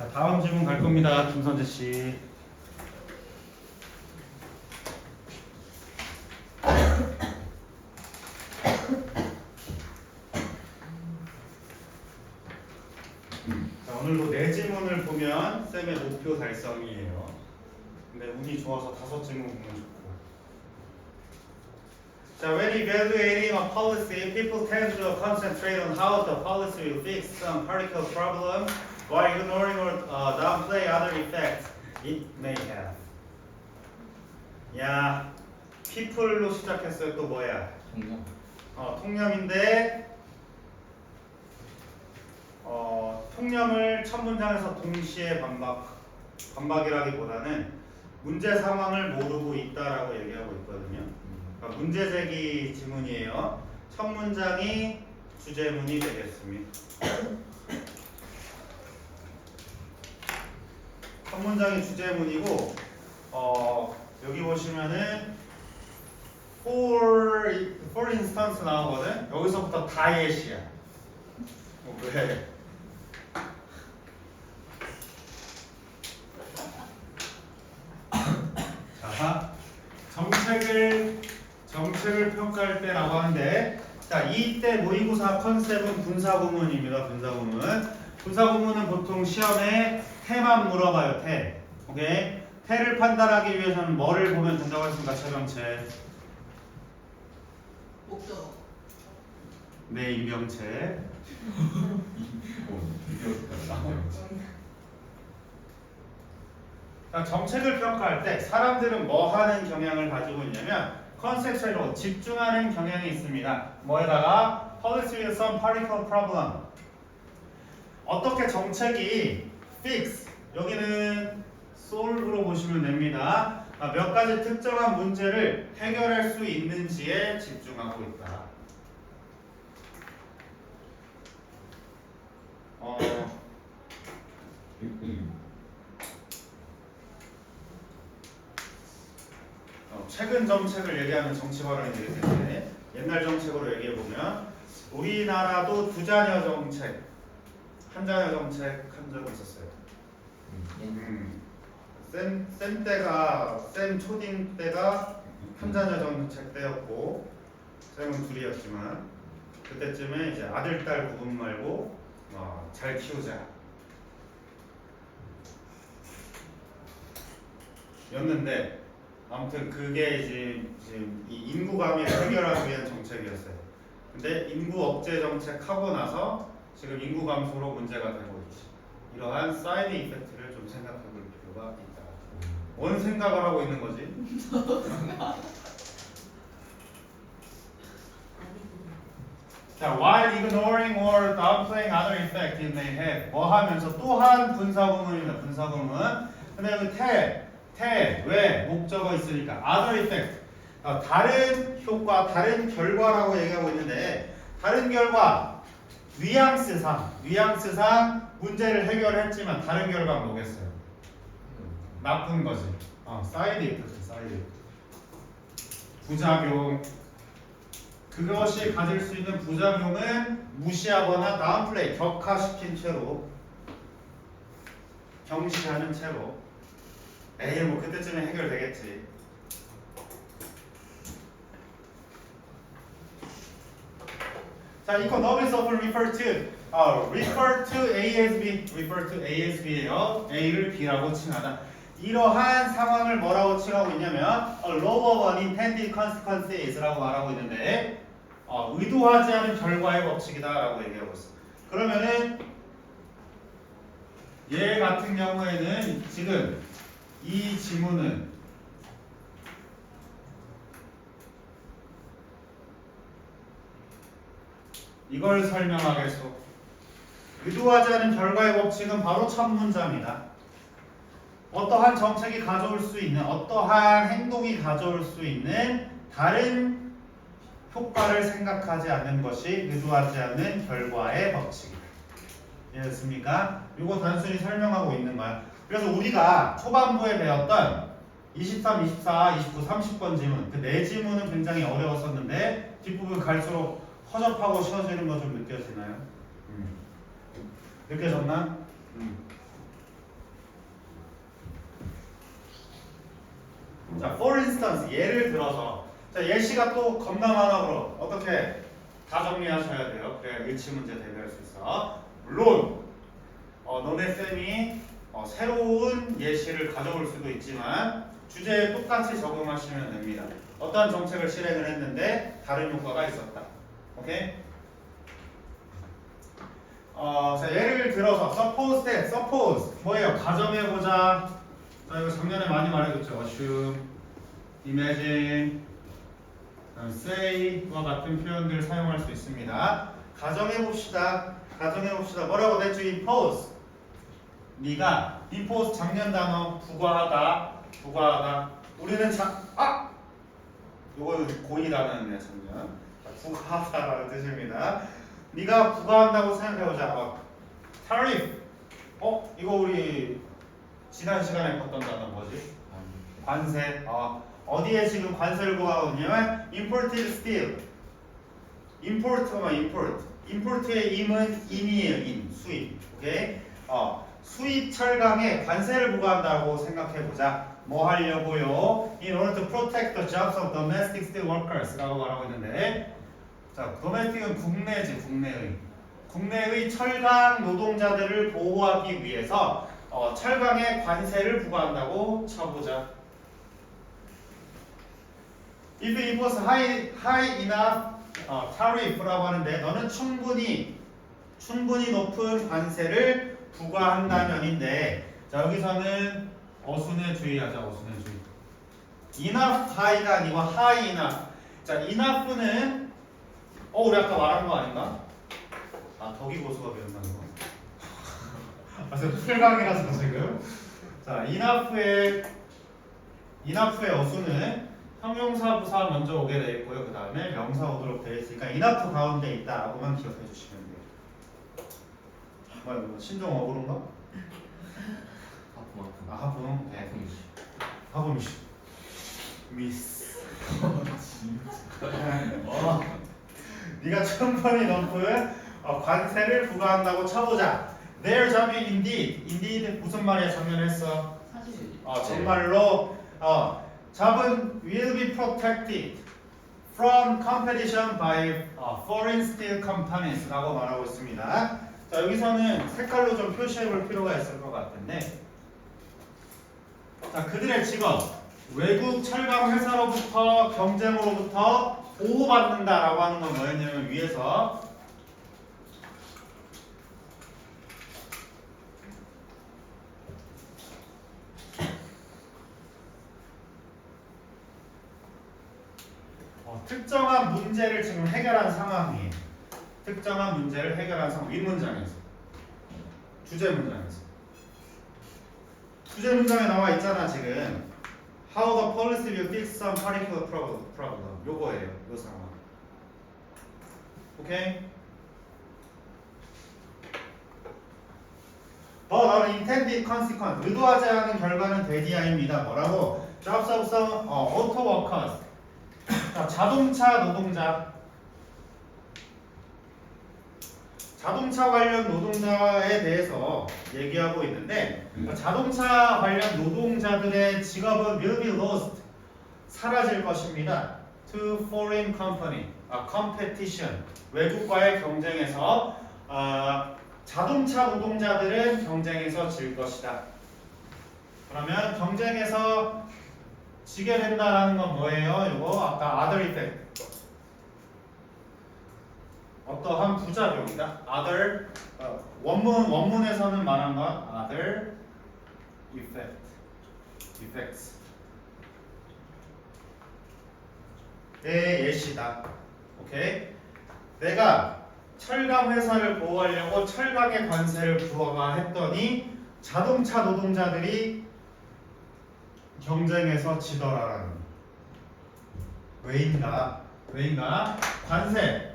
자, 다음 질문 갈 겁니다. 김선재 씨. 자, 오늘도 네 질문을 보면 쌤의 목표 달성이에요. 근데 운이 좋아서 5질문 보면 좋고. 자, when evaluating a policy, people tend to concentrate on how the policy will fix some particular problem while ignoring or downplay other effects it may have. 야, people로 시작했어요. 또 뭐야? 통념. 통념인데 통념을 첫 문장에서 동시에 반박이라기보다는 문제 상황을 모르고 있다라고 얘기하고 있거든요. 그러니까 문제 제기 지문이에요. 첫 문장이 주제문이 되겠습니다. 첫 문장이 주제문이고 여기 보시면은 for instance 나오거든. 여기서부터 diet이야. 왜? 자, 정책을 평가할 때라고 하는데, 자, 이때 모의고사 컨셉은 분사구문입니다. 분사구문은 보통 시험에 태만 물어봐요. 태. 오케이? 태를 판단하기 위해서는 뭐를 보면 된다고 했습니까? 최정책. 목적어. 네, 임명책. 정책을 평가할 때 사람들은 뭐 하는 경향을 가지고 있냐면 컨셉처럼 집중하는 경향이 있습니다. 뭐에다가 policy with some particular problem. 어떻게 정책이 fix, 여기는 solve로 보시면 됩니다. 몇 가지 특정한 문제를 해결할 수 있는지에 집중하고 있다. 최근 정책을 얘기하는 정치 발언이 되기 때문에 옛날 정책으로 얘기해보면 우리나라도 두 자녀 정책, 한 자녀 정책 한 적이 있었어요. 쌤 초딩 때가 한 자녀 정책 때였고 쌤은 둘이었지만 그때쯤에 이제 아들 딸 구분 말고 잘 키우자 였는데 아무튼 그게 이제 지금 이 인구 감위를 해결하기 위한 정책이었어요. 근데 인구 억제 정책 하고 나서 지금 인구 감소로 문제가 되고 있지. 이러한 사이드 이펙트를 좀 생각해 볼 필요가 있다. 뭔 생각을 하고 있는 거지? 자, while ignoring or downplaying other effects it may have. 뭐 하면서 또한 분사구문입니다. 분사구문. 근데 여기 왜? 목적어 있으니까 other effect. 다른 효과, 다른 결과라고 얘기하고 있는데 다른 결과 뉘앙스상 문제를 해결했지만 다른 결과는 뭐겠어요? 나쁜 거지. 사이드 이펙트, 사이드 이펙트. 부작용. 그것이 가질 수 있는 부작용은 무시하거나 다운플레이, 격화시킨 채로, 경시하는 채로. 에이, 뭐 그때쯤에 해결되겠지. 자, economics often refer to A as B예요. A를 B라고 칭하다. 이러한 상황을 뭐라고 칭하고 있냐면 law of unintended consequences라고 말하고 있는데 의도하지 않은 결과의 법칙이다라고 얘기하고 있어. 그러면은 얘 같은 경우에는 지금 이 지문은 이걸 설명하겠소. 의도하지 않은 결과의 법칙은 바로 첫 문장이다. 어떠한 정책이 가져올 수 있는, 어떠한 행동이 가져올 수 있는 다른 효과를 생각하지 않는 것이 의도하지 않는 결과의 법칙이다. 이해됐습니까? 이거 단순히 설명하고 있는 거야. 그래서 우리가 초반부에 배웠던 23, 24, 29, 30번 지문 그 네 지문은 굉장히 어려웠었는데 뒷부분 갈수록 허접하고 쉬워지는 거 좀 느껴지나요? 느껴졌나? 자, for instance 예를 들어서 자, 예시가 또 겁나 많아 그럼 어떻게 다 정리하셔야 돼요. 그래야 일치 문제 대비할 수 있어. 물론 너네 쌤이 새로운 예시를 가져올 수도 있지만 주제에 똑같이 적용하시면 됩니다. 어떠한 정책을 실행을 했는데 다른 효과가 있었다. 오케이? 자, 예를 들어서 suppose 뭐예요? 가정해보자. 자, 이거 작년에 많이 말해줬죠. assume, imagine, say와 같은 표현들 사용할 수 있습니다. 가정해봅시다. 뭐라고 됐죠? impose. 네가 impose 작년 단어 부과하다. 우리는 요거 고의 단어였네 작년. 부과하다라는 뜻입니다. 네가 부과한다고 생각해보자. tariff. 이거 우리 지난 시간에 봤던 단어 뭐지? 관세. 어디에 지금 관세를 부과하고 있냐면 imported steel. import의 임은 인이에요. 수입. 오케이? 수입 철강에 관세를 부과한다고 생각해보자. 뭐 하려고요? In order to protect the jobs of domestic steel workers라고 말하고 있는데, 자, domestic은 국내지, 국내의 철강 노동자들을 보호하기 위해서 철강에 관세를 부과한다고 쳐보자. If it was high enough tariff라고 하는데 너는 충분히 높은 관세를 부과한다면인데 자 여기서는 어순에 주의하자. enough high가 아니고 high enough. 자 enough는 우리 아까 말한 거 아닌가? 덕이고수가 배운다는 거. 지금 풀강이라서 지금. 자 enough의 어순은 형용사 부사 먼저 오게 돼 있고요. 그 다음에 명사 오도록 되어 있으니까 enough 가운데 있다라고만 기억해 주시면 돼요. 뭐야 신종 어그런가? 하품. 네. 하품이시. 미스. 네가 충분히 높은 관세를 부과한다고 쳐보자. Their job indeed 무슨 말이야? 작년에 했어. 정말로 job은 will be protected from competition by foreign steel companies라고 말하고 있습니다. 자 여기서는 색깔로 좀 표시해 볼 필요가 있을 것 같은데 자 그들의 직업 외국 철강 회사로부터 경쟁으로부터 보호받는다라고 하는 건 뭐였냐면 위에서 특정한 문제를 지금 해결한 상황이에요. 특정한 문제를 해결한 상황. 윗문장에서 주제 문장에 나와 있잖아 지금. How the policy will fix some particular problem. 요거예요. 요 상황. 오케이? But our intended consequence. 의도하지 않은 결과는 되디아입니다. 뭐라고? Jobs of some auto workers. 자동차 관련 노동자에 대해서 얘기하고 있는데 자동차 관련 노동자들의 직업은 will be lost 사라질 것입니다. to foreign company competition 외국과의 경쟁에서 자동차 노동자들은 경쟁에서 질 것이다. 그러면 경쟁에서 지게 된다라는 건 뭐예요? 이거 아까 other effect 어떠한 부작용이다. other 원문에서는 말한 건 other effects 의 예시다. 오케이? 내가 철강 회사를 보호하려고 철강의 관세를 부과했더니 자동차 노동자들이 경쟁에서 지더라라는 왜인가? 관세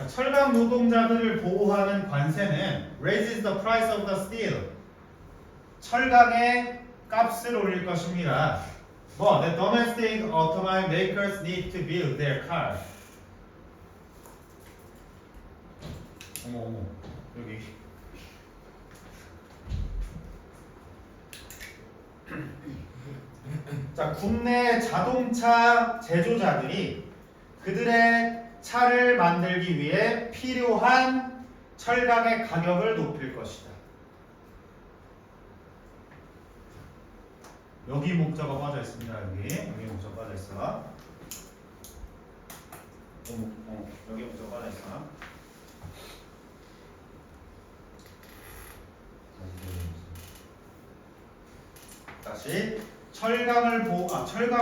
철강 노동자들을 보호하는 관세는 raises the price of the steel 철강의 값을 올릴 것입니다. The domestic automobile makers need to build their cars. 어머 여기 자, 국내 자동차 제조자들이 그들의 차를 만들기 위해 필요한 철강의 가격을 높일 것이다. 여기 목적어 빠져 있습니다. 여기 목적어 빠져 있어. 여기 목적어 빠져 있어. 다시 철강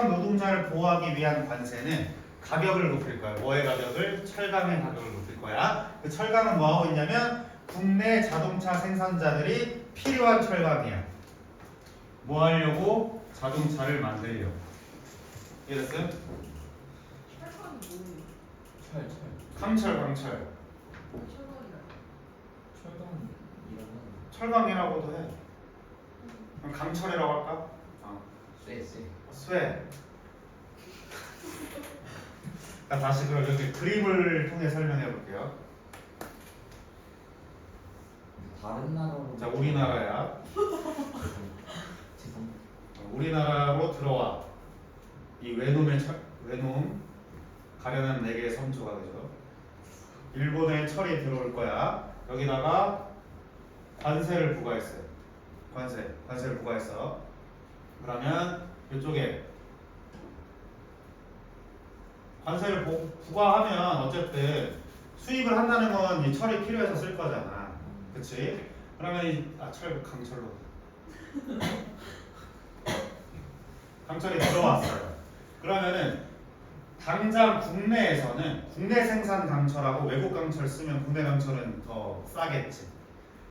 노동자를 보호하기 위한 관세는 가격을 높일 거야. 뭐의 가격을? 철강의 가격을 높일 거야. 그 철강은 뭐 하고 있냐면 국내 자동차 생산자들이 필요한 철강이야. 뭐 하려고? 자동차를 만들려고. 이해됐어요? 철강이 뭐예요? 강철. 철강이라고. 철강이라고도 해. 그럼 강철이라고 할까? 쇠. 자, 다시 그럼 여기 그림을 통해 설명해 볼게요. 다른 나라로. 자, 우리나라야. 죄송. 우리나라로 들어와. 이 외놈 가련한 4개의 섬주가 되죠. 일본의 철이 들어올 거야. 여기다가 관세를 부과했어요. 관세를 부과했어. 그러면 이쪽에 관세를 부과하면 어쨌든 수입을 한다는 건 이 철이 필요해서 쓸 거잖아. 그치? 그러면 강철로. 강철이 들어왔어요. 그러면은 당장 국내에서는 국내 생산 강철하고 외국 강철 쓰면 국내 강철은 더 싸겠지.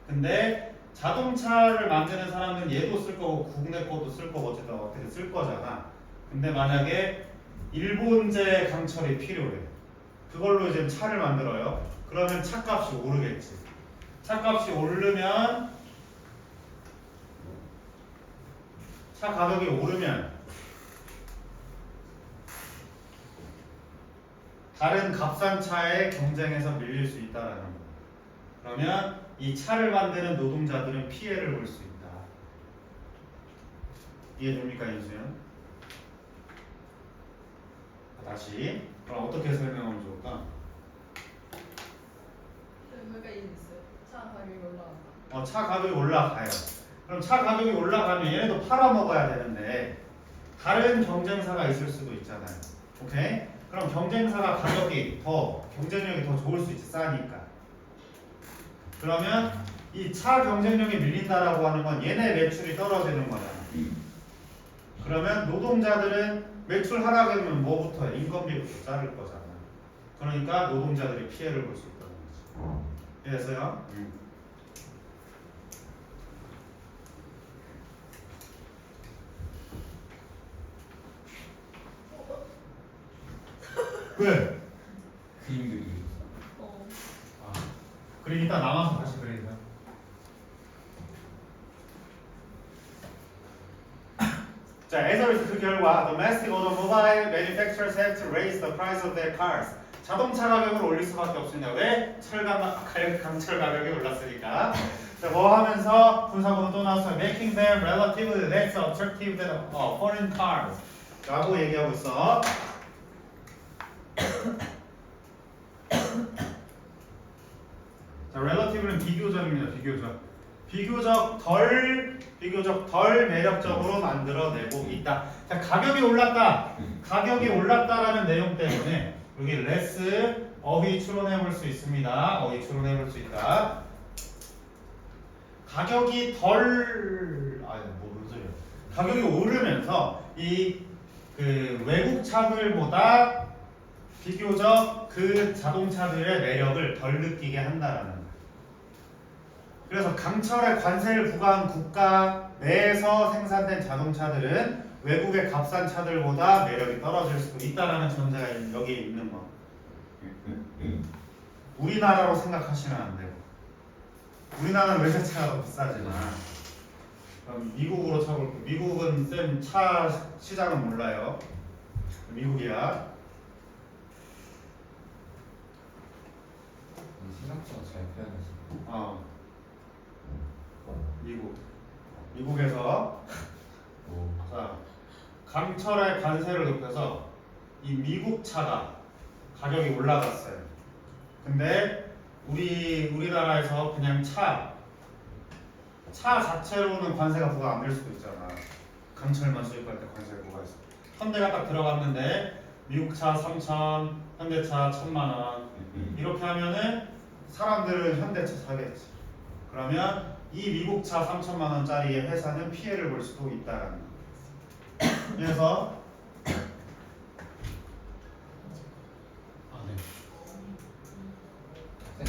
근데 자동차를 만드는 사람은 얘도 쓸 거고 국내 것도 쓸 거고 어쨌든 어떻게 쓸 거잖아. 근데 만약에 일본제 강철이 필요해. 그걸로 이제 차를 만들어요. 그러면 차값이 오르겠지. 차값이 오르면 차 가격이 오르면 다른 값싼 차에 경쟁해서 밀릴 수 있다라는 거예요. 그러면 이 차를 만드는 노동자들은 피해를 볼 수 있다. 이해됩니까, 인수연? 다시. 그럼 어떻게 설명하면 좋을까? 여기가 있어요. 차 가격이 올라간다. 차 가격이 올라가요. 그럼 차 가격이 올라가면 얘네도 팔아먹어야 되는데 다른 경쟁사가 있을 수도 있잖아요. 오케이? 그럼 경쟁사가 가격이 경쟁력이 더 좋을 수 있지, 싸니까. 그러면 이 차 경쟁력이 밀린다라고 하는 건 얘네 매출이 떨어지는 거잖아. 그러면 노동자들은 매출 하락하면 뭐부터 해? 인건비부터 자를 거잖아. 그러니까 노동자들이 피해를 볼 수 있다는 거지. 이해했어요? 왜? 그림 그리기. 그림 이따 남아서 다시 그리자. 자, as a result 그 결과 domestic automobile manufacturers have to raise the price of their cars. 자동차 가격을 올릴 수밖에 없습니다. 왜? 강철 가격이 올랐으니까. 자, 뭐 하면서 분사구문 또 나왔어요. Making them relatively less attractive than foreign cars. 라고 얘기하고 있어. 자, relative는 비교적입니다. 비교적 덜 매력적으로 만들어내고 있다. 자, 가격이 올랐다라는 내용 때문에 여기 less 어휘 추론해 볼 수 있습니다. 무슨 소리야? 가격이 오르면서 그 외국 차들보다 비교적 그 자동차들의 매력을 덜 느끼게 한다라는 거예요. 그래서 강철에 관세를 부과한 국가 내에서 생산된 자동차들은 외국의 값싼 차들보다 매력이 떨어질 수도 있다라는 전제가 여기에 있는 거. 우리나라로 생각하시면 안 되고. 우리나라는 외제차가 더 비싸지만 그럼 미국으로 쳐볼게요. 미국은 쌤 차 시장은 몰라요. 미국이야. 생각보다 잘 표현했어. 미국에서 강철의 관세를 높여서 이 미국 차가 가격이 올라갔어요. 근데 우리나라에서 그냥 차 자체로는 관세가 부과 안 될 수도 있잖아. 강철만 수입할 때 관세가 부과했어. 현대가 딱 들어갔는데 미국 차 3,000, 현대차 1,000만 원. 이렇게 하면은 사람들은 현대차 사겠지. 그러면 이 미국 차 3,000만 원짜리의 회사는 피해를 볼 수도 있다라는 거. 그래서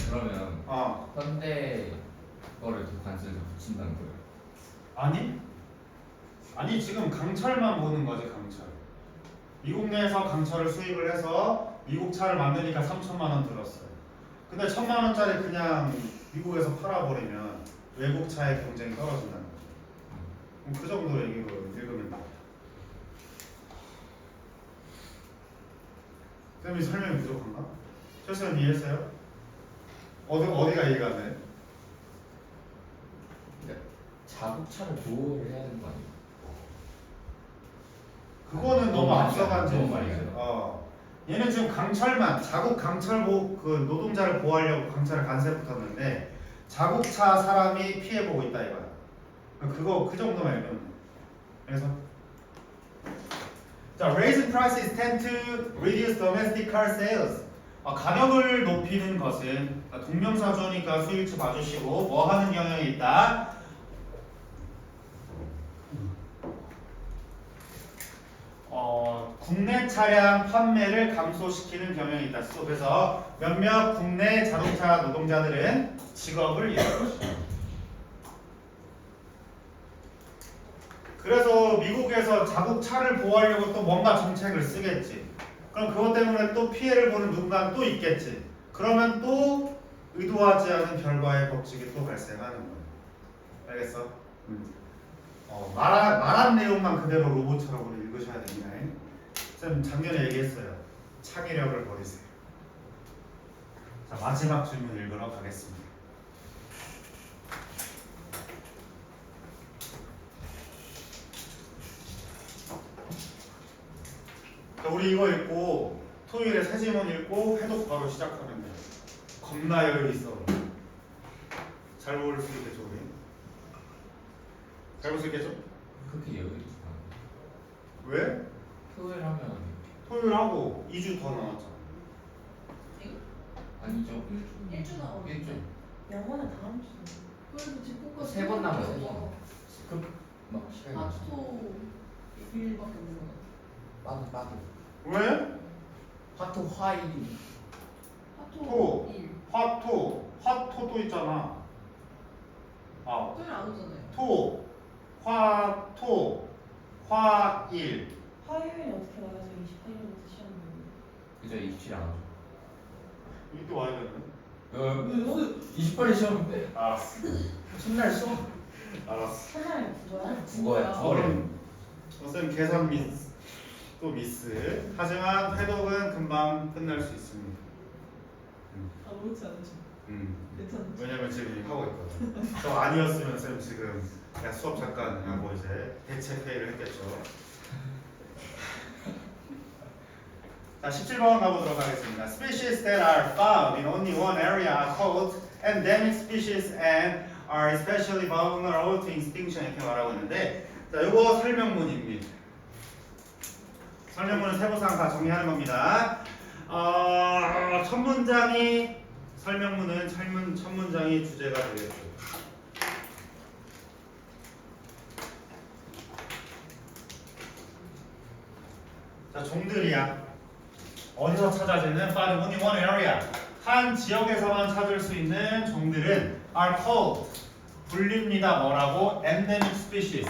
그러면 어 현대 거를 더 관세를 더 붙인다는 거예요. 아니 지금 강철만 보는 거지. 강철. 미국 내에서 강철을 수입을 해서 미국 차를 만드니까 3,000만 원 들었어요. 근데 1,000만 원짜리 그냥 미국에서 팔아버리면 외국 차의 경쟁이 떨어진다는 거죠. 그럼 그 정도 얘기로 읽으면 돼요. 쌤이 설명이 부족한가? 최수연 이해했어요? 어디가 이해가 안 돼? 그러니까 자국차를 보호를 해야 되는 거 아니에요? 그거는 너무 앞서간 너무 질문이죠. 많이 가요. 얘는 지금 강철만 자국 강철 그 노동자를 보호하려고 강철에 관세 붙었는데 자국차 사람이 피해 보고 있다 이거야. 그 정도만 읽으면 돼. 그래서 자, raise prices tend to reduce domestic car sales. 가격을 높이는 것은 동명사주니까 수일치 봐주시고 뭐 하는 경향이 있다. 국내 차량 판매를 감소시키는 경향이 있다. 그래서 몇몇 국내 자동차 노동자들은 직업을 잃을 것이다. 그래서 미국에서 자국 차를 보호하려고 또 뭔가 정책을 쓰겠지. 그럼 그것 때문에 또 피해를 보는 누군가는 또 있겠지. 그러면 또 의도하지 않은 결과의 법칙이 또 발생하는 거야. 알겠어? 말한 내용만 그대로 로봇처럼 읽으셔야 됩니다. 쌤 작년에 얘기했어요. 창의력을 버리세요. 자, 마지막 질문 읽으러 가겠습니다. 자, 우리 이거 읽고 토요일에 새 질문 읽고 해독 바로 시작하면 돼요. 겁나 여유 있어. 잘 모를 수 있겠죠, 우리? 잘 볼 수 있겠죠? 그렇게 여유 있지 않아요. 왜? 토요일 하면 토요일 하고 2주 더 남았잖아. 아니죠. 1주 남았어. 1주. 영어는 다음 주. 그래도 집국가 세 번 남았어요. 막 시간이 하투 1일밖에 없는 거 빠도 왜? 화토 화이 토. 1. 화토도 있잖아. 토요일 안 오잖아요. 화일. 화요일에 어떻게 나가서 28일부터 시험 보는데. 그죠. 27일 안 하죠. 이때 와야 되네. 28일 시험인데 알았어. 첫날 수업 알았어. 첫날 국어야? 국어야. 쌤 계산 미스. 또 미스. 하지만 해독은 금방 끝날 수 있습니다. 아무렇지 않죠. 괜찮죠. 왜냐면 지금 하고 있거든. 저 아니었으면 쌤 지금 그냥 수업 잠깐 하고 이제 대체 회의를 했겠죠. 자, 17번 가보도록 하겠습니다. Species that are found in only one area are called endemic species and are especially vulnerable to extinction 이렇게 말하고 있는데, 자, 요거 설명문입니다. 설명문은 세부사항 다 정리하는 겁니다. 첫 문장이 설명문은 첫 문장이 주제가 되겠죠. 자, 종들이야. 어디서 찾아지는? Found only one area. 한 지역에서만 찾을 수 있는 종들은 are called. 불립니다. 뭐라고? endemic species.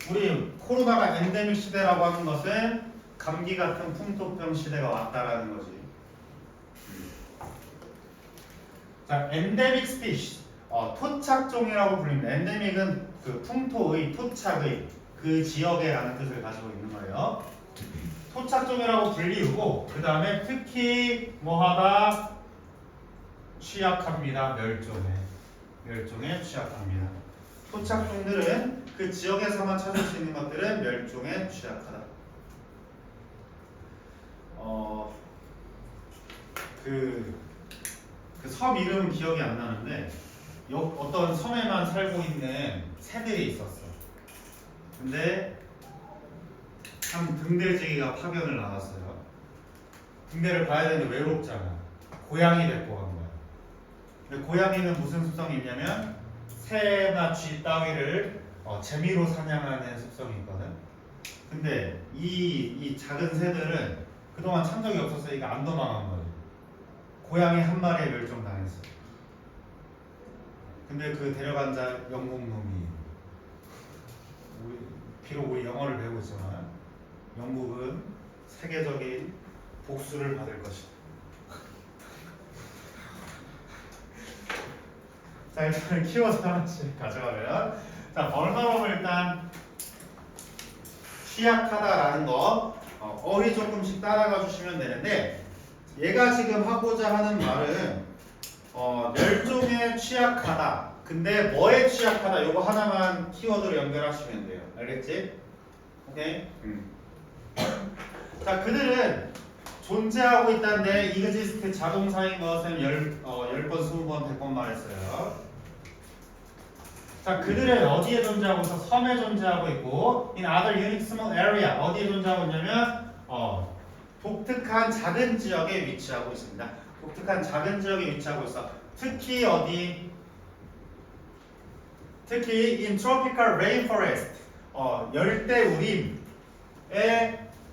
우리 코로나가 엔데믹 시대라고 하는 것은 감기 같은 풍토병 시대가 왔다라는 거지. 자, 엔데믹 스피시, 토착종이라고 불립니다. 엔데믹은 그 풍토의, 토착의 그 지역에라는 뜻을 가지고 있는 거예요. 토착종이라고 불리우고 그 다음에 특히 뭐하다? 취약합니다. 멸종에 취약합니다. 토착종들은 그 지역에서만 찾을 수 있는 것들은 멸종에 취약하다. 그 섬 이름은 기억이 안 나는데 어떤 섬에만 살고 있는 새들이 있었어. 근데 한 등대지기가 파견을 나갔어요. 등대를 봐야 되는데 외롭잖아. 고양이 데리고 간 거야. 근데 고양이는 무슨 습성이 있냐면 새나 쥐 따위를 재미로 사냥하는 습성이 있거든. 근데 이 작은 새들은 그동안 참 적이 없었으니까 안 도망한 거예요. 고양이 한 마리에 멸종당했어. 근데 그 데려간 자 영국 놈이 비록 우리 영어를 배우고 있지만 영국은 세계적인 복수를 받을 것이다. 자, 일단 키워드 하나씩 가져가면, 자, 벌너러블 일단 취약하다라는 거 어휘 조금씩 따라가 주시면 되는데, 얘가 지금 하고자 하는 말은 멸종에 취약하다. 근데 뭐에 취약하다? 요거 하나만 키워드로 연결하시면 돼요. 알겠지? 오케이? 자, 그들은 존재하고 있다는데 exist 자동사인 것은 10번, 20번, 100번 말했어요. 자, 그들은 어디에 존재하고 있어? 섬에 존재하고 있고 in other unique small area 어디에 존재하고 있냐면 독특한 작은 지역에 위치하고 있습니다. 독특한 작은 지역에 위치하고 있어. 특히 어디? 특히 in tropical rainforest 열대우림에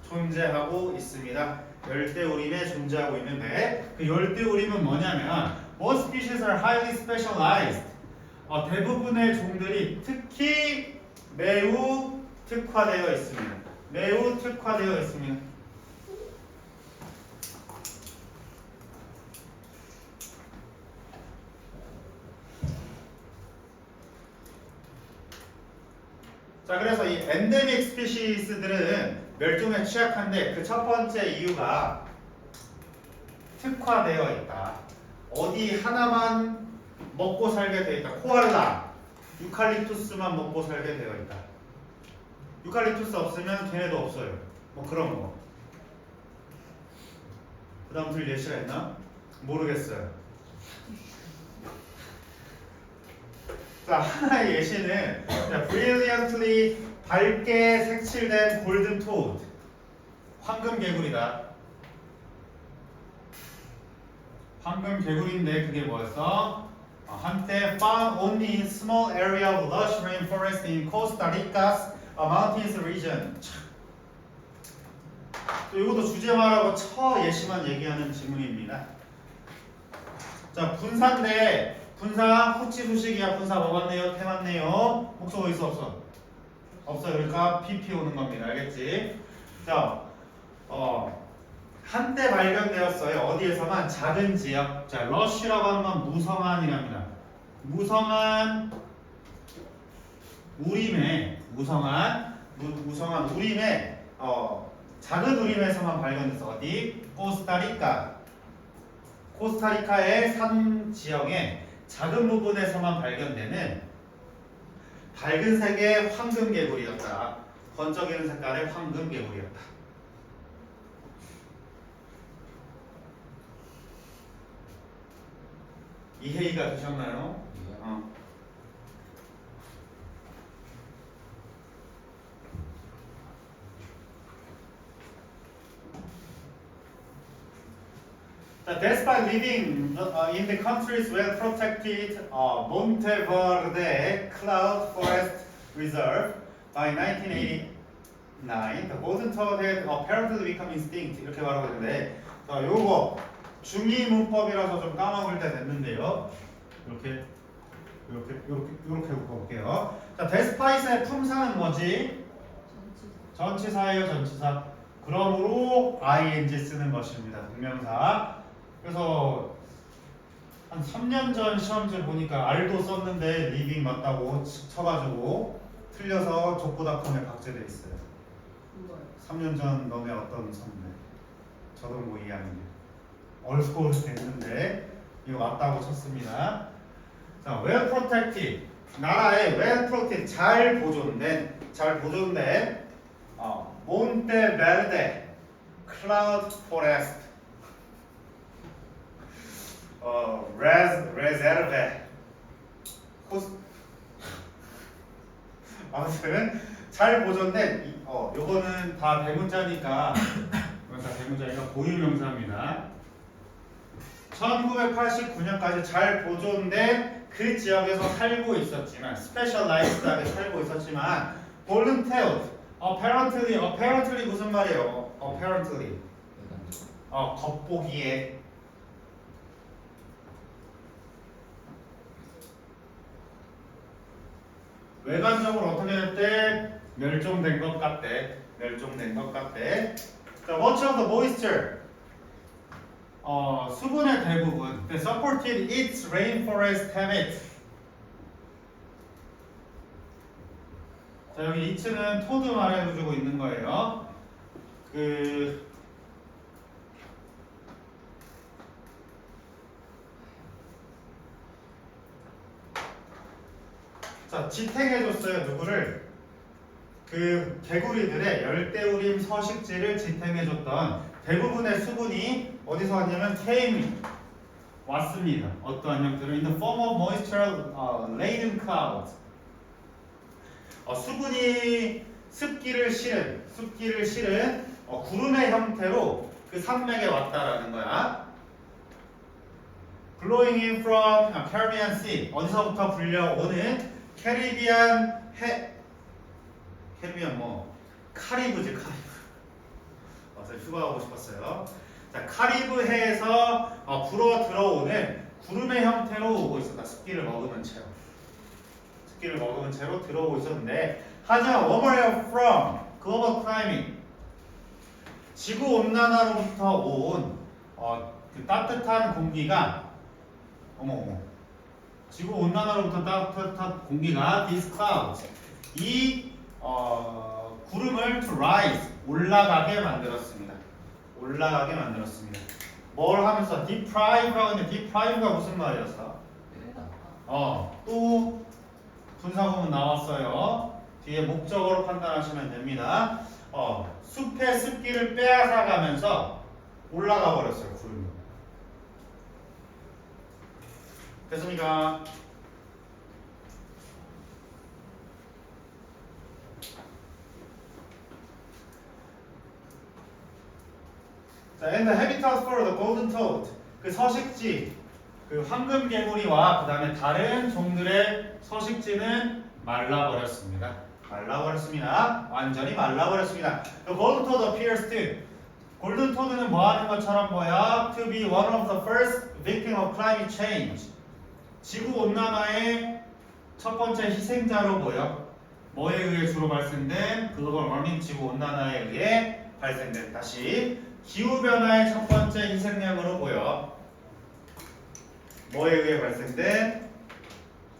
존재하고 있습니다. 열대우림에 존재하고 있는데 그 열대우림은 뭐냐면 most species are highly specialized 대부분의 종들이 특히 매우 특화되어 있습니다. 매우 특화되어 있습니다. 자, 그래서 이 엔데믹 스피시스들은 멸종에 취약한데 그 첫 번째 이유가 특화되어 있다. 어디 하나만 먹고 살게 되어 있다. 코알라, 유칼립투스만 먹고 살게 되어 있다. 유칼립투스 없으면 걔네도 없어요. 뭐 그런 거. 그 다음 들 예시가 있나? 모르겠어요. 자, 하나의 예시는 brilliantly 밝게 색칠된 골든 토드 황금 개구리다. 황금 개구리인데 그게 뭐였어? 한때 found only in small area of lush rainforest in Costa Rica's mountainous region. 또 이것도 주제말하고 처 예시만 얘기하는 지문입니다. 자, 분사인데 분사 후치 수식이야. 분사 뭐 맞네요? 태 맞네요? 목소가 있어 없어? 없어요. 그러니까 PP 오는 겁니다. 알겠지? 자, 한때 발견되었어요. 어디에서만? 작은 지역. 자, 러쉬라고 하는 건 무성한이랍니다. 무성한 우림에 무성한 우림에 작은 우림에서만 발견됐어. 어디? 코스타리카의 산 지역에 작은 부분에서만 발견되는 밝은 색의 황금 개구리였다. 번쩍이는 색깔의 황금 개구리였다. 이해가 되셨나요? Despite living in the country's well-protected Monteverde Cloud Forest Reserve by 1989, the golden toad had apparently become extinct. 이렇게 말하고 있는데, 자, 요거 중위 문법이라서 좀 까먹을 때 됐는데요. 이렇게 볼게요. 자, despite의 품사는 뭐지? 전치사예요, 전치사. 그러므로 ing 쓰는 것입니다. 동명사. 그래서 한 3년 전 시험지 보니까 R도 썼는데 living 맞다고 쳐가지고 틀려서 족보닷컴에 박제돼 있어요. 3년 전 너네 어떤 선배? 저도 뭐 이해하는데 얼스코어 됐는데 이거 맞다고 쳤습니다. 자, well protected 나라에 well protected 잘 보존된 몬테베르데 cloud forest, reserve, 아무튼 잘 보존된 요거는 다 대문자니까 이건 다 대문자니까 고유명사입니다. 1989년까지 잘 보존된 그 지역에서 살고 있었지만 스페셜라이즈하게 살고 있었지만 volunteered, apparently 무슨 말이에요? apparently 겉보기에 외관적으로 어떻게 됐대? 멸종된 것 같대. 멸종된 것 같대. 자, much of the moisture. 수분의 대부분. They supported its rainforest habit. 자, 여기 it는 토드 말해주고 있는 거예요. 자, 지탱해줬어요. 누구를? 그 개구리들의 열대우림 서식지를 지탱해줬던 대부분의 수분이 어디서 왔냐면 came 왔습니다. 어떠한 형태로 in the form of moisture laden clouds. 수분이 습기를 실은 구름의 형태로 그 산맥에 왔다라는 거야. blowing in from Caribbean Sea. 어디서부터 불려오는 캐리비안 카리브지. 휴가 가고 싶었어요. 자, 카리브 해에서 불어 들어오는 구름의 형태로 오고 있었다. 습기를 머금은 채로 들어오고 있었는데, 하지만 warmer air from global climbing, 지구 온난화로부터 온 그 따뜻한 공기가 지구 온난화로부터 따뜻한 공기가 these clouds, 이 구름을 to rise, 올라가게 만들었습니다. 뭘 하면서 deprive라고 했는데 deprive가 무슨 말이었어? 또 분사구문 나왔어요. 뒤에 목적어로 판단하시면 됩니다. 숲의 습기를 빼앗아가면서 올라가 버렸어요. 구름이. 됐습니까? 자, and the habitat for the golden toad. 그 서식지, 그 황금 개구리와 그 다음에 다른 종들의 서식지는 말라버렸습니다. 완전히 말라버렸습니다. The golden toad appears to. 골든 토드는 뭐 하는 것처럼 보여? To be one of the first victim of climate change. 지구 온난화의 첫 번째 희생자로 보여. 뭐에 의해 주로 발생된? 글로벌 워밍, 지구 온난화에 의해 발생된. 다시 기후변화의 첫 번째 희생양으로 보여. 뭐에 의해 발생된?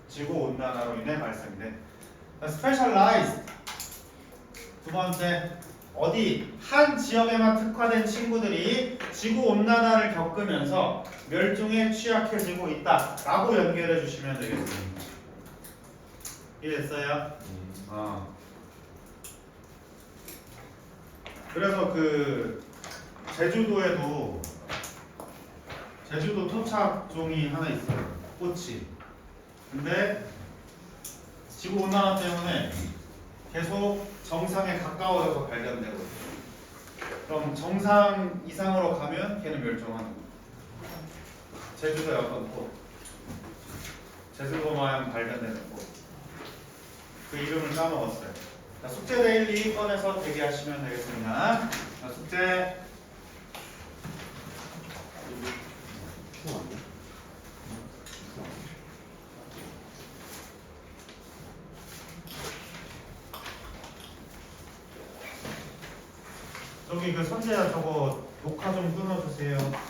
지구 온난화로 인해 발생된. Specialized. 두 번째, 어디 한 지역에만 특화된 친구들이 지구 온난화를 겪으면서 멸종에 취약해지고 있다라고 연결해 주시면 되겠습니다. 이해됐어요? 그래서 그 제주도에도 제주도 토착종이 하나 있어요. 꽃이. 근데 지구 온난화 때문에 계속 정상에 가까워져서 발견되고 있어요. 그럼 정상 이상으로 가면 걔는 멸종하는 거예요. 제주도의 어떤 꽃, 제주도만 발견되는 꽃, 그 이름을 까먹었어요. 자, 숙제 데일리 꺼내서 대기하시면 되겠습니다. 자, 숙제. 저기 그 선재야, 저거 녹화 좀 끊어주세요.